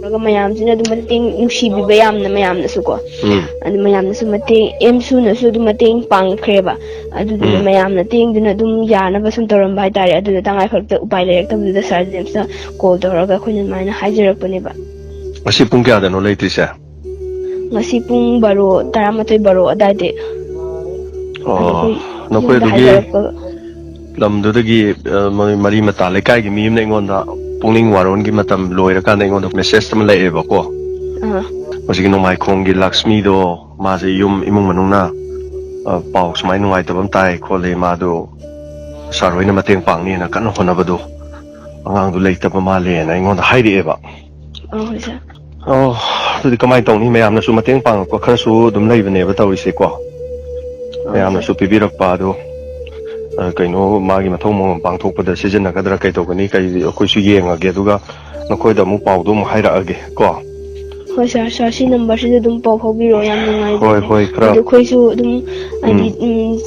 mayamsina du mating nusi bibayam na mayam na suko adu mayam na su mating emsu na su du mating pang kreba adu du mayam na ting du na dum yana ba sum toram bai tare adu da tangai khakta upai le ekta du da sar james na call toraga khoin maina hajirak pani ba asi pung kya da no leitri sa ngasi pung baro taramatoi baro adade no koi dugi lamdudagi mari mata lekai gi mim na ngonda pungning waron gi matam loira kan ngonda message tam lai ba ko masigi no mai khong gi Luxmi do ma se yum imung manungna pau smai nungai tabam tai khole ma do sarwaina mateng pang ni na kan hona ba do angang du leita ba ma le na ngonda hairi ba tudi kamai tong ni mayam na su mateng pang ko khara su dum lai bane ba tawi se ko mayam na su pibirak pa do kaino magi mathong mong pangthok pada season na kadra kai to gani kai khoi su yenga ge duga nakoi da mu pau do mu haira age ko hoi sa si number si dum pau pau biro yam ngai hoi kra du khoi su dum ani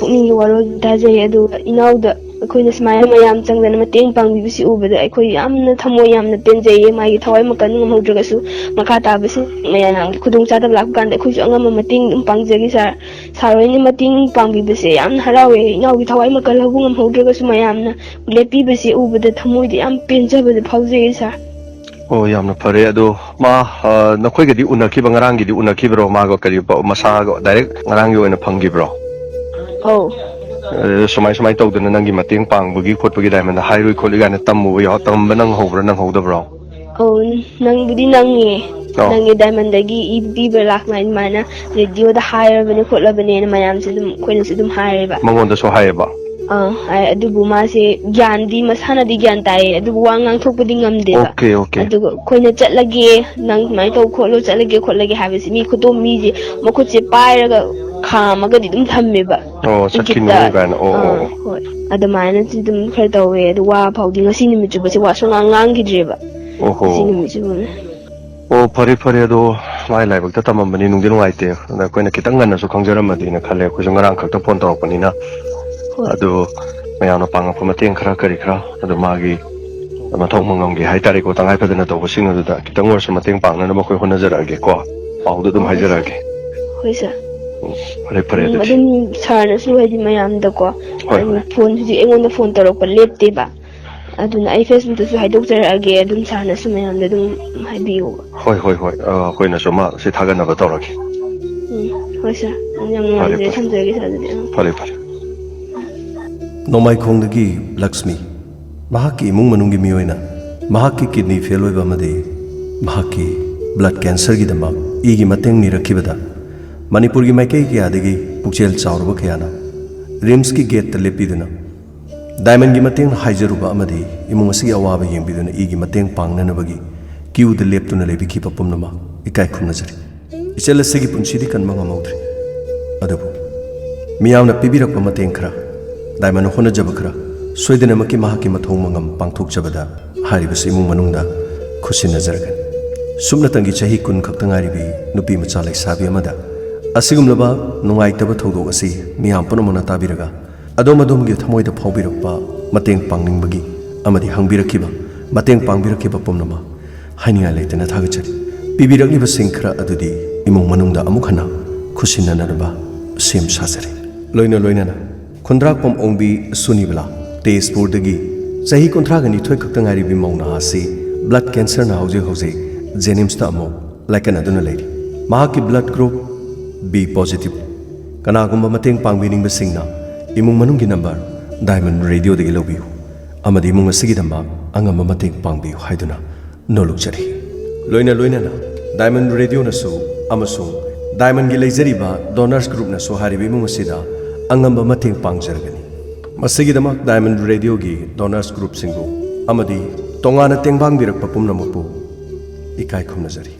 pukni waro da je adu inau da khoi na smile mayam chang da mateng pang bi si u ba da khoi yam na thamo yam na pen je mai thawai ma kan ngam hodra su makha ta ba si mayana khudung cha da lak kan da khoi su angam mateng pang je gi sa saroi ni mateng pang bi ba se yam harawe inau gi thawai ma kan hu ngam hodra su mayam na lepi ba si u ba da thamo di am pen je ba da phau je sa yam na phare ado ma nakhoi ga di unaki ba ngarang gi di unaki bro ma go kari ba masa go direct ngarang gi oina phangi bro samai tau dana nangi mateng pang bugi khot bugi diamond hairui kholi ga na tamu yo tam banang hobra nang hoda bro nang budi nangi diamond dagi ibi belak main mana radio da hire bane khotla bane na mayam se dum khoina se dum hire ba mangon da so hire ba adubu ma se gyan di masana di gyan tai adubu wangang thok pudi ngamde ba okay adugo khoina chatlage nang mai to kholo chatlage khotlage habisi mi khutom mi je makhut se pairaga khamaga di dum thamme ba sakhin mo ga na hoi adamana ti dum khar tawe adu wa phaudi ngasi ni michu ba se wa so ngang gidre ba si ni michu phare do mai lai bakta tamam bani nungdi nungai te na koina kitang ngan na su khangjaram madi na khale ko ngarang khakta phone torok pani na adu mayana pang ko mateng khara kari khara adu magi mathong mangam gi haitari ko tangai padana to sing adu da kitang war mateng pang na ma khoi hona jara ge ko pau du dum haijara ge hoi sa phare adu adum sarna su hadi mayam da ko phone ji engon phone torok pa lette ba aduna ai Facebook tu su haidok jara ge adum sarna su mayam da dum haibiyo hoi khoi na so ma se thaga na ba torok hoi sa nyam ngai je tham jage sa de phare nomai khongdagi Luxmi mahaki imung manungi miyoina mahaki kidney fail oiba amade mahaki blood cancer gi dama igi mateng ni rakhibada manipur gi maikai ki adagi pukchel chawrba khayana rims ki gate ta lepiduna diamond gi mateng haijaruba amade imung asi awaba yengbiduna igi mateng pangnana bagi kiu de leptuna lebi ki papumnama ikai khumna jari ichela segi punchidi kan manga maudri adabu miyawna pibirak mateng khara diamond hona jabakra soidena maki mahaki mathong mangam pangthok jabada hariba simung manungda khusin nazargan sumna tangi chahi kun khaktangari bi nupi macha lai sabi amada asigumlaba nungai taba thodok asi miyam panamona tabiraga adom gi thamoida phaubirakpa mateng pangningbagi amadi hangbirakhiba mateng pangbirakiba pomnama haininga leitena thagachari pibirakliba singkhra adudi imung manungda amuk hana khusin nanarba sim sasare loina Kundrak pom ongbi sunibla Tezpur dagi chahi kontragani thoi khaktangari bi mauna asi blood cancer na hoje Jenims ta amo laikana duna lady mahaki blood group B positive kana gumba mateng pangbining basingna imung manunggi number diamond radio dagi lobiu amadi imung asigi damba angamba mateng pangbiu haiduna noluk jari loina na diamond radio na so amasung diamond gi leijariba donors group na so haribi imung asida angamba mateng pangjargani masigidamak diamond radio gi donors group singbu amadi tongana tengbang birak papum namupu ikai khumnajari